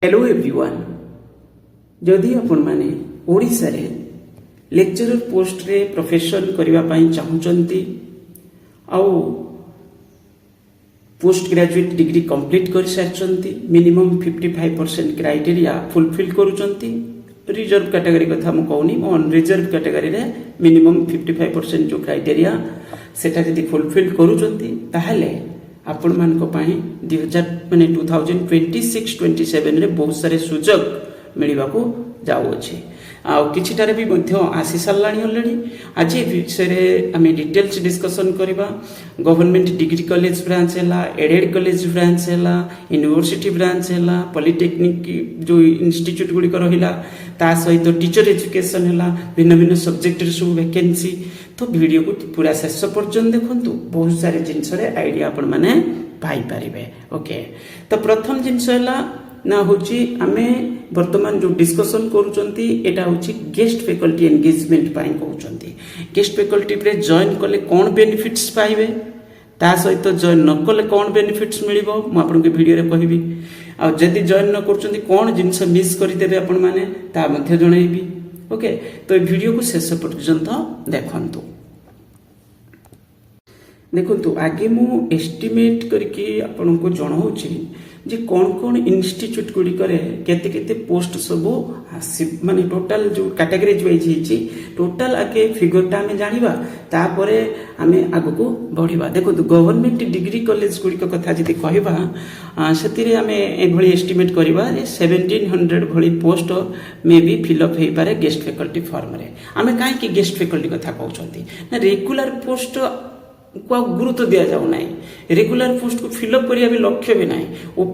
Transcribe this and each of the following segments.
Hello everyone जदि आपण माने ओडिसा रे लेक्चरर पोस्ट रे प्रोफेशन करबा पई चाहुचंती आउ पोस्ट ग्रेजुएट डिग्री कंप्लीट कर सारचंती मिनिमम 55% क्राइटेरिया फुलफिल करूचंती रिजर्व कैटेगरी कथा मु कहूनी मो अनरिजर्व कैटेगरी रे मिनिमम 55% जो क्राइटेरिया सेटा जदि फुलफिल करूचंती ताहले आपण मानक पाई 2026-27 रे बहुत सारे सुजोग मिलवा को जाउछि आ किछिटारे भी मध्य आसी सारलाणी ऑलरेडी आज ए विषय आमे डिटेल्स डिस्कशन करबा गवर्नमेंट डिग्री कॉलेज ब्रांच हैला एडेड कॉलेज ब्रांच हैला यूनिवर्सिटी ब्रांच हैला पॉलिटेक्निक जो इंस्टीट्यूट गुडी रहिला ता सहित टीचर एजुकेशन हैला भिन्न भिन्न सब्जेक्ट रे सब वैकेंसी तो वीडियो को पूरा शेष पर्यंत देखंतु बहुत सारे जिंस रे आईडिया आपण माने पाई परिबे ओके तो प्रथम जिंस हैला ना होची आमे वर्तमान जो डिस्कशन करूचंती एटा होची गेस्ट फैकल्टी एंगेजमेंट पाई कहउचंती गेस्ट फैकल्टी रे जॉइन करले कोन बेनिफिट्स पाइबे ता सहित जॉइन न करले कोन बेनिफिट्स मिलिबो म आपन के वीडियो रे कहबी आ जदी जॉइन न करचंती कोन जिंस मिस करि देबे आपन माने ता मध्ये जणैबी ओके तो ए वीडियो को शेष पर्यंत देखंतु देखंतु आगे मु एस्टिमेट करके आपन को जणाउची जे कौन कौन इंस्टीट्यूट गुडी करे केते केते पोस्ट सब माने टोटल जो कैटेगरीज वाइज हिची टोटल आके फिगरटा हमें जानिबा तापरे हमें आगु को बढ़िबा देखो तो गवर्नमेंट डिग्री कॉलेज गुडी कथा जति कहबा सेतिरे हमें ए भली एस्टिमेट करबा 1700 भली post may be fill up हेई पारे गेस्ट फैकल्टी फॉर्म रे हमें काहे कि गेस्ट फैकल्टी कथा कहउचंती ना रेगुलर पोस्ट को गुरुत्व दिया जाऊ ना रेगुलर पोस्ट को फिलअप करिया भी लक्ष्य भी ना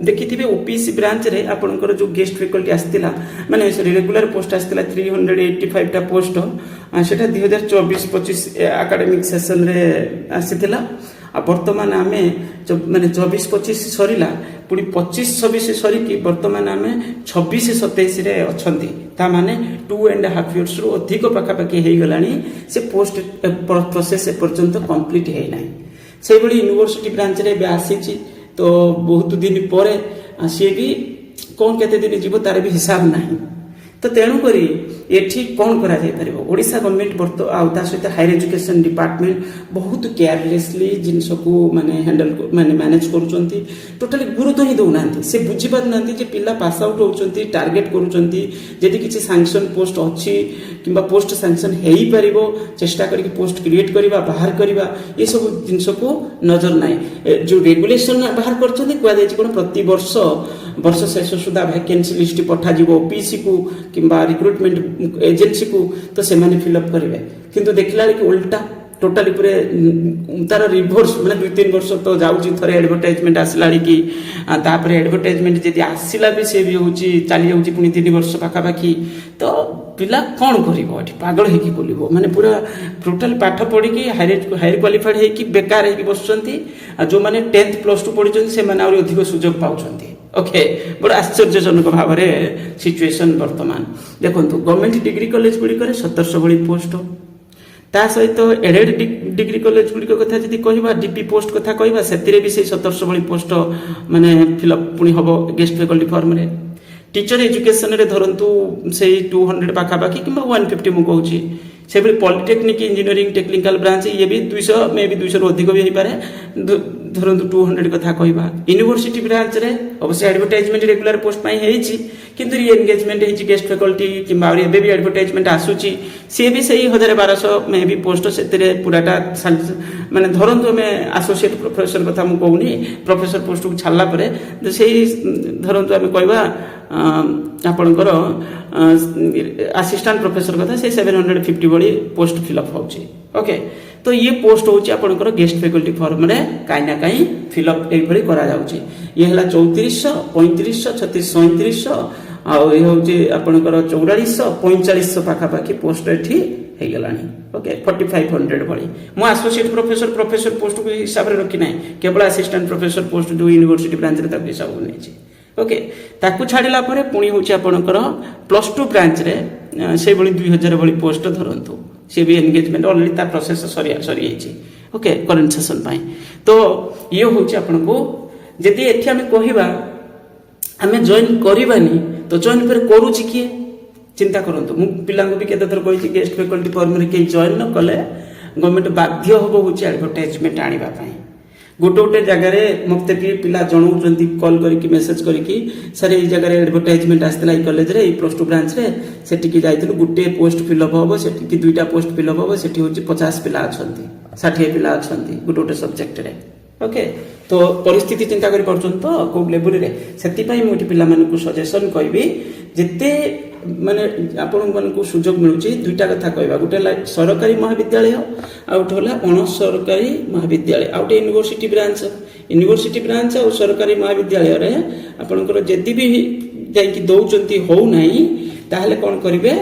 देखिथिबे ओपीसी ब्रांच रे आपनकर जो गेस्ट फैकल्टी आस्तिला माने रेगुलर पोस्ट आस्तिला 385 टा पोस्ट सेटा 2024-25 एकेडमिक सेशन रे आसितिला आ वर्तमान आमे माने 24-25 सरीला पुनी 25-26 सरी की वर्तमान आमे 26-27 रे अछंती ता माने 2.5 इयर्स रो अधिक पाखा पाखी हे गलानी से पोस्ट प्रोसेस पर्यंत कंप्लीट हे नाही से बड़ी यूनिवर्सिटी ब्रांच रे बे आसीची तो बहुत दिन परे से भी कोन केते दिन जीवो तार भी हिसाब नाही तो तेणु करी एठी कौन करा जाय परिबो ओडिसा गवर्नमेंट वर्त आउता सहित हायर एजुकेशन डिपार्टमेंट बहुत केयरलेसली जिनस को माने हैंडल माने मैनेज करूचंती टोटली गुरुत्व ही दउनांती से बुझी पार नांती जे पिला पास आउट होचंती टारगेट करूचंती जदी किछि सैंक्शन पोस्ट अछि किबा पोस्ट सैंक्शन हेई परिबो चेष्टा करी पोस्ट क्रिएट करिबा बाहर करिबा ये सब जिनस को नजर नाही जो रेगुलेशन बाहर करचंती कुआ देछि कोन प्रति वर्ष शेष सुधा वैकेंसी लिस्ट पठा जिवो ओपीसी को किबा रिक्रूटमेंट एजेंसी को तो से माने फिलअप करेंगे किंतु देखला कि उल्टा टोटली पूरे तार रिभर्स माने 2-3 वर्ष तो जाउची थरे एडवर्टाइजमेंट आसला कि तापर एडवर्टाइजमेंट जदी आसिला भी से भी होची चली जाउची पुनी 3 वर्ष पाखा पाखी तो पिला कोन करिवो एठी पागल हे कि बोलिवो माने पूरा टोटल पाठ पढी कि हायर क्वालिफाइड हे कि बेकार हे कि बसचंती जो माने 10th + 2 पढिचंती से माने और अधिक सुजोग पाउचंती ओके बड़ा आश्चर्यजनक भाव में सिचुएशन वर्तमान देखो गवर्नमेंट डिग्री कॉलेज गुड़ी 1700 भली पोस्ट ता सहित एडेड डिग्री कॉलेज गुड़ी कथा जदि कहबा डीपी पोस्ट कथा कहबा सेतिरे भी से 1700 भली पोस्ट माने फिलअप पुनी हबो गेस्ट फैकल्टी फॉर्म रे टीचर एजुकेशन रे धरंतु से 200 पाखा बाकी किबा 150 मु कहूची से भी पॉलिटेक्निक इंजीनियरिंग टेक्निकल ब्रांच ये भी 200 मे भी 200 अधिक भी पारे धरंतु 200 कथा कहबा यूनिवर्सिटी ब्रांच रे अवश्य एडवर्टाइजमेंट रेगुलर पोस्ट पाई हेची किंतु री एंगेजमेंट हेची गेस्ट फैकल्टी किबा और एबे भी एडवर्टाइजमेंट आसुची से भी सही 1200 मे भी पोस्ट सेतरे पूराटा माने धरंतु हमें एसोसिएट प्रोफेसर कथा मु कहूनी प्रोफेसर पोस्ट को छाला परे सही धरंतु हमें कहबा आपनकर असिस्टेंट प्रोफेसर कथा से 750 बड़ी पोस्ट फिलअप होची ओके तो ये पोस्ट होची आपनकर गेस्ट फैकल्टी फॉर्म रे काई ना काई फिलअप एई भली करा जाउची ये हला 3400 3500 3600 3700 आ ये होची आपनकर 4400 4500 पाखा पाखी पोस्ट एठी हे गलानी ओके 4500 भली मो एसोसिएट प्रोफेसर पोस्ट को हिसाब रे रखी नै केवल असिस्टेंट प्रोफेसर पोस्ट जो यूनिवर्सिटी ब्रांच रे तक हिसाब नै छी ओके ताकू छाड़िला परे पुणी होची आपनकर +2 ब्रांच रे से बली 2000 भली पोस्ट धरंतु से भी एंगेजमेंट ऑलरेडी ता प्रोसेस सरी आछि ओके करंट सेशन पाई तो ये होची आपनको जदी एठी हम कहिबा आमे जॉइन करवानी तो जॉइन फिर करूची किए चिंता करंतु मु पिलांको भी केते थर कहि गेस्ट फैकल्टी फॉर्म रे के जॉइन न कले गवर्नमेंट बाध्य होबो होची एडवर्टाइजमेंट आनिबा पई गोटे गोटे जगह मत भी पिला जनाऊँ कॉल करके मेसेज करके सर ये जगह एडवर्टाइजमेंट आसला ये कॉलेज रे +2 ब्रांच रे सेठी जाइथिलु गोटे पोस्ट फिलअप हम सेठी दुईटा पोस्ट फिलअप हम सेठी होची 50 पिला अछंती 60 पिला अछंती गोटे गोटे सब्जेक्ट रे ओके तो परिस्थिति चिंता करि परछन तो को लेवल रे सेति पई मोटी पिला मानकु सजेशन कहबी जेते माने आपण मानकु सुयोग मिलुची दुईटा कथा कहबा गोटे सरकारी महाविद्यालय आ गोटे होला अण सरकारी महाविद्यालय आ गोटे यूनिवर्सिटी ब्रांच और सरकारी महाविद्यालय रे आपनकर जदि भी जाई दउचंती हो नाही ताहले कोन करिवे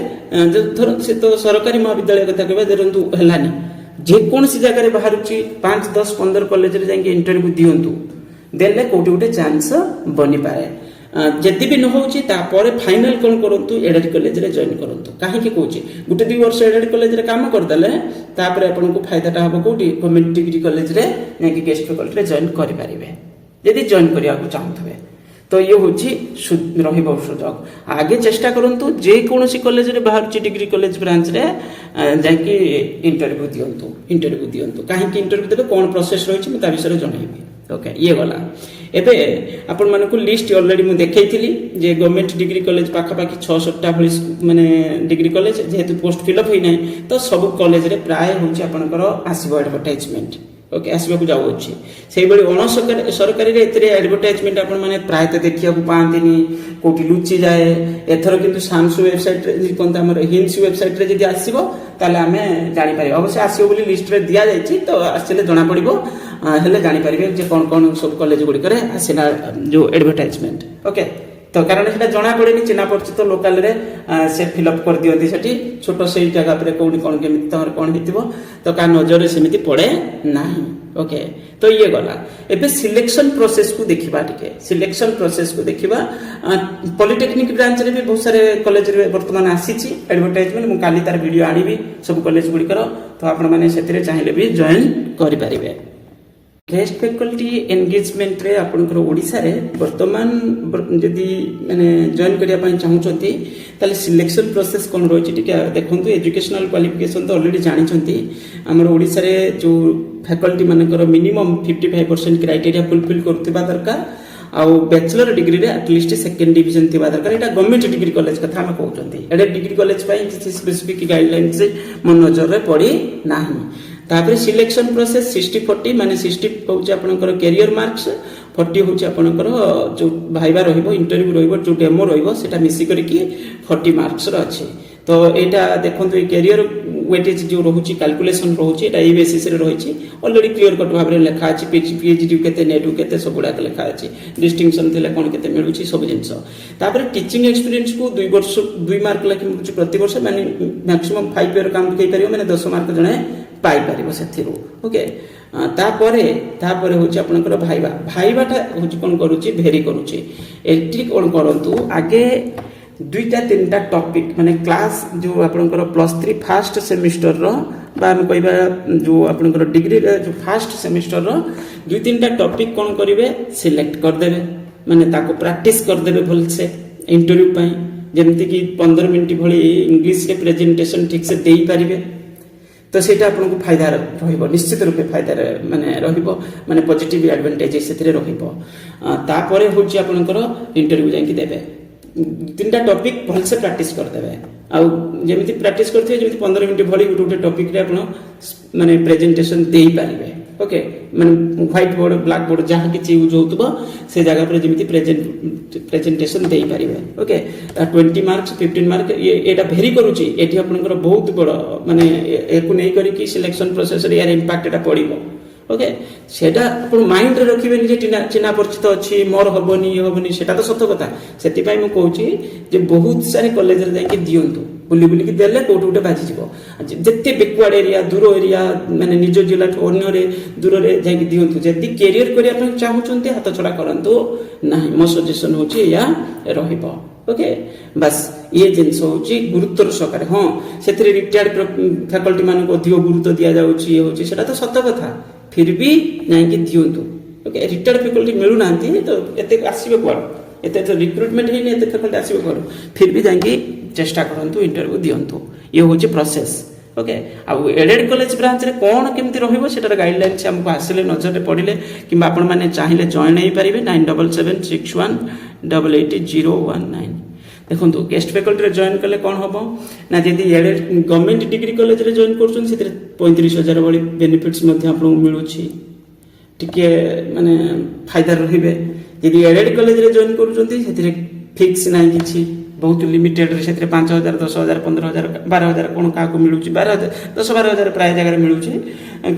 धर से तो सरकारी महाविद्यालय कथा कहबा धरंतु हलानी जेकोसी जगह बाहर 5, 10, 15 कॉलेज रे जाके इंटरव्यू दियंतु देले कोटी गोटे चांस बनी पाए जदि भी न होची तापर फाइनल कोन करंतु एडर कॉलेज रे जॉइन करंतु काहे के कहूची गोटे 2 वर्ष एडर कॉलेज रे काम कर दले तापर आपन को फायदाटा हबो कोटी गवर्नमेंट डिग्री कॉलेज रे नेकी गेस्ट फैकल्टी रे जॉइन करि परिबे यदि जॉइन करिया को चाहथबे तो ये होची रहिबो सुयोग आगे चेष्टा करंतु जे कोनोसी कॉलेज रे बाहर डिग्री कॉलेज ब्रांच रे जाकी इंटरव्यू दियंतु काहे कि इंटरव्यू देबे कोन प्रोसेस रहिछि म ता विषय जणाइबी ओके ये गला एबे आपण मानकु लिस्ट ऑलरेडी मु देखैथिली जे गवर्नमेंट डिग्री कॉलेज पाखा पाखी 6-7टा भली माने डिग्री कॉलेज जेहेतु पोस्ट फिलअप होई नै तो सब कॉलेज रे प्राय होछि आपनकर आसीबो एडवर्टाइजमेंट ओके आसबा को जाऊ अछि सेही बडी अण सरकारी रे एतरे एडवर्टाइजमेंट आपण माने प्राय ते देखिया को पांतिनी कोठी लुचि जाए एथरो किंतु सामसु वेबसाइट रे कोनता हमर हिंस वेबसाइट रे जदी आसीबो ताले हमें जानि पारि अवश्य आसीबो बोली लिस्ट रे दिया जायछि तो आसले जणा पड़िबो हेले जानि पारिबे जे कोन कोन सब कॉलेज गुडी करे आसेना जो एडवर्टाइजमेंट ओके तो कारण सेटा जणा पड़ेनी चिन्हा परिचित लोकल रे से फिलअप कर दियंती सेठी छोट सेही जगह पर कोनी कोन केमिति तहर कोन हितिबो तो का नजर रे सेमिति पड़े नाही ओके तो ये गला एबे सिलेक्शन प्रोसेस को देखिबा टिके सिलेक्शन प्रोसेस को देखिबा पॉलिटेक्निक ब्रांच रे भी बहुत सारे कॉलेज रे वर्तमान आसीची एडवर्टाइजमेंट मु काली तार वीडियो आनिबी सब कॉलेज गुडी कर तो आपण माने सेतिरे चाहिले भी जॉइन करि परिबे गेस्ट फैकल्टी एंगेजमेंट रे आपनकर ओडिसा रे वर्तमान जदी माने जॉइन करिया पई चाहउचंती ताले सिलेक्शन प्रोसेस कोन रहछि टिके देखंतु एजुकेशनल क्वालिफिकेशन तो ऑलरेडी जानि छंती हमर ओडिसा रे जो फैकल्टी मानकर मिनिमम 55% क्राइटेरिया फुलफिल करथिबा दरकार आ बैचलर डिग्री रे एटलीस्ट सेकंड डिवीजन थिबा दरकार एटा गवर्नमेंट डिग्री कॉलेज कथा हम कहउचंती एडे डिग्री कॉलेज पई किछि स्पेसिफिक गाइडलाइंस मन नजर रे पड़ी नाही तापर सिलेक्शन प्रोसेस 60-40 माने 60 होउची आपनकर कैरियर मार्क्स 40 होउची आपनकर जो भाइबा रहिबो इंटरव्यू रहिबो जो डेमो रहिबो सेटा मिसी करके 40 मार्क्स रो अछि तो एटा देखंतु कैरियर वेटेज जो रहुची कैलकुलेशन रहुची एटा ई बेसिस रे रहिची ऑलरेडी क्लियर कट भाबरे लेखा अछि पीएचडी केते नेट केते सबुडा लेखा अछि डिस्टिंक्शन थिले कोन केते मिलुची सब जिंस तापर टीचिंग एक्सपीरियंस को 2 वर्ष 2 मार्क लेखि मिलुची प्रति वर्ष माने मैक्सिमम 5 ईयर काम कई परियो माने 10 मार्क जणे पाई परिबो सेथिरु ओके तापरे होची आपनकर भाइबाटा होची कोन करूची भेरी करूची एटी कोन करंतु आगे 2-3टा टॉपिक माने क्लास जो आपनकर +3 फर्स्ट सेमिस्टर रो बा हम कहबा जो आपनकर डिग्री जो फर्स्ट सेमिस्टर रो 2-3टा टॉपिक कोन करिवे सिलेक्ट कर देबे माने ताको प्रैक्टिस कर देबे भल से इंटरव्यू पई जेमति कि 15 मिनिट भली इंग्लिश रे प्रेजेंटेशन ठीक से देई परिबे तो सेटा आपनको फायदा रहिबो निश्चित रूपे फायदा माने रहिबो माने पॉजिटिव एडवांटेज सेथिरे रहिबो तापरे होची आपनकर इंटरव्यू जाई देबे 3टा टॉपिक भल से प्रैक्टिस कर देबे आ जेमिति प्रैक्टिस करथे जेमिति 15 मिनिट भली गुटे टॉपिक रे आपण माने प्रेजेंटेशन देई पारिबे ओके माने व्हाइट बोर्ड ब्लैक बोर्ड जहां कि यूज होतबो से जगह पर जेमिति प्रेजेंटेशन देई पारिबे ओके 20 मार्क्स 15 मार्क एटा भेरी करूची एठी आपनकर बहुत बड़ माने एकु नै करी कि सिलेक्शन प्रोसेस रे यार इंपैक्ट एटा पड़िबो ओके सेटा अपन माइंड रे रखिबेनी जे चिना परिचित अछि मोर हबनी सेटा तो सत कथा सेति पई म कहूची जे बहुत सारे कॉलेज रे जाई के दियंतु बुली बुली कि देले कोठ उठे बाजी जीवो जत्ते बैकवर्ड एरिया दूर एरिया माने निज जिला अन्य रे दूर रे जाई के दियंतु जति कैरियर करिया अपन चाहउचंती हाथ छडा करंतु नाही मो सजेशन होची या रहिबो ओके बस ये जिनस होची गुरुत्व सहकारे हां सेथरे रिटायर्ड फैकल्टी मानको अधिक गुरुत्व दिया जाउची होची सेटा तो सत कथा फिर भी नहीं कि दियंतु ओके रिटायर्ड फैकल्टी मिलु नांती तो एते आसीबे कोड एत रिक्रुटमेंट होनी एत फैकल्टी आसो कौन फिर भी जाकि चेष्टा करूँ इंटरव्यू दिंतु ये हूँ प्रोसेस ओके आउ एडेड कॉलेज ब्रांच रे कौन केमती रहिबो सेटार गाइडलाइन से हमको आसिले नजर पड़े कि आपण मैंने चाहिए जॉइन हो पारे 9776188019 देखो गेस्ट फैकल्टी जॉइन कले कौन हम ना जदि एडेड गवर्नमेंट डिग्री कॉलेज रे जॉइन कर 35,000 भाई बेनिफिट्स आपको मिलूँ टिके माने फायदा रहिबे यदि एडेड कॉलेज रे जॉइन करूछंती सेतिरे फिक्स नाही किछि बहुत लिमिटेड रे सेतिरे 5,000 10,000 15,000 12,000 कोन का को मिलुछि 10-12,000 प्राय जगह मिलुछि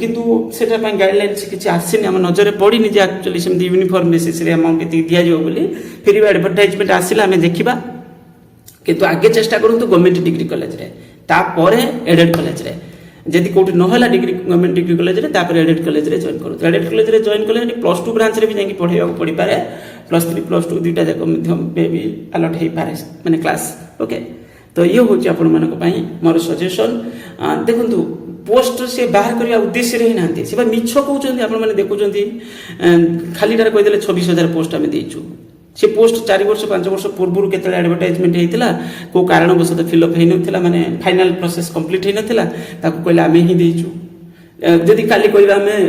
किंतु सेटा पय गाइडलाइन से किछि आसिनी हम नजर पड़िनी जे एक्चुअली सेम यूनिफॉर्म बेसिस रे अमाउंट केति दिया जो बोली फिर भी एडवर्टाइजमेंट आसिला हमें देखिबा किंतु आगे चेष्टा करंतु गवर्नमेंट डिग्री कॉलेज रे तापरे एडेड कॉलेज रे जदि कोठी नहला डिग्री गवर्नमेंट डिग्री कॉलेज रे तापर एडेड कॉलेज रे जॉइन करू एडेड कॉलेज रे जॉइन कले +2 ब्रांच रे भी जाई पढेबा पड़ी पारे +3 +2 दुईटा जाक मध्यम बेबी अलॉट हे पारे माने क्लास ओके तो ये होची आपण मानक पई मोर सजेशन देखंतु पोस्ट से बाहर करबा उद्देश्य रे नांती से मिछ कहउचंदी आपण माने देखुचंदी खाली डार कहि देले 26,000 पोस्ट हमें देइछु से पोस्ट 4 वर्ष 5 वर्ष पूर्व केते एडवर्टाइजमेंट हेतिला को कारणवशत फिलअप हे नथिला माने फाइनल प्रोसेस कंप्लीट हे नथिला ताको कहले आमे ही देइछु जदि काली कहबा हमें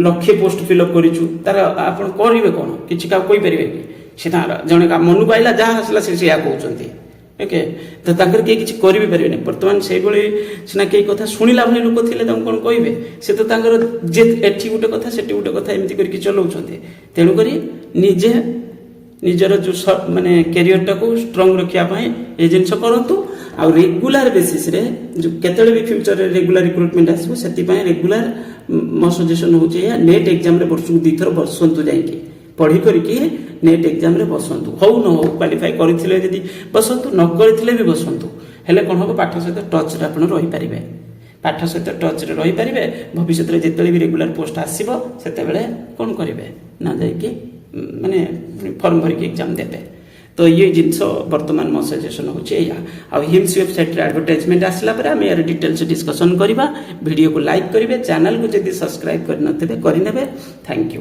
लक्ष्य पोस्ट फिलअप करिछु तार आपण करिवे कोन किछि का कोइ परिवे कि सेटा जने का मनु पाइला जा हसला से या कहउचंती ओके तो ताकर के किछि करिवे परिवे वर्तमान से बळी सिना के कथा सुनिला भली लोक थिले तम कोन कहबे से तो ताकर जे एठी गुटे कथा सेठी गुटे कथा एमति करि चलौचंती तेनु करी निजे निजर जो माने कैरियर टाको स्ट्रांग रखिया पाए ए जिनस करंतु आ रेगुलर बेसिस रे जो केतले भी फ्यूचर रे रेगुलर रिक्रूटमेंट आसबो सेति पाए रेगुलर मो सजेशन होचे या नेट एग्जाम रे वर्ष 2 थर बसंतु जाईकी पढ़ी करके नेट एग्जाम रे बसंतु हो न हो क्वालिफाई करथिले जदी बसंतु न करथिले भी बसंतु हेले कोन हो पाठ सहित टच रे आपण रहि परिबे पाठ सहित टच रे रहि परिबे भविष्य रे जेतले भी रेगुलर पोस्ट आसीबो सेते बेले कोन करिवे ना जाईकी माने फॉर्म भर के एग्जाम देते तो ये जिनस वर्तमान मो सजेशन होचे या आ हिम्स वेबसाइट रे एडवर्टाइजमेंट आसला पर हम यार डिटेल्स डिस्कशन करबा वीडियो को लाइक करिवे चैनल को जदी सब्सक्राइब करनथिबे करिनेबे थैंक यू।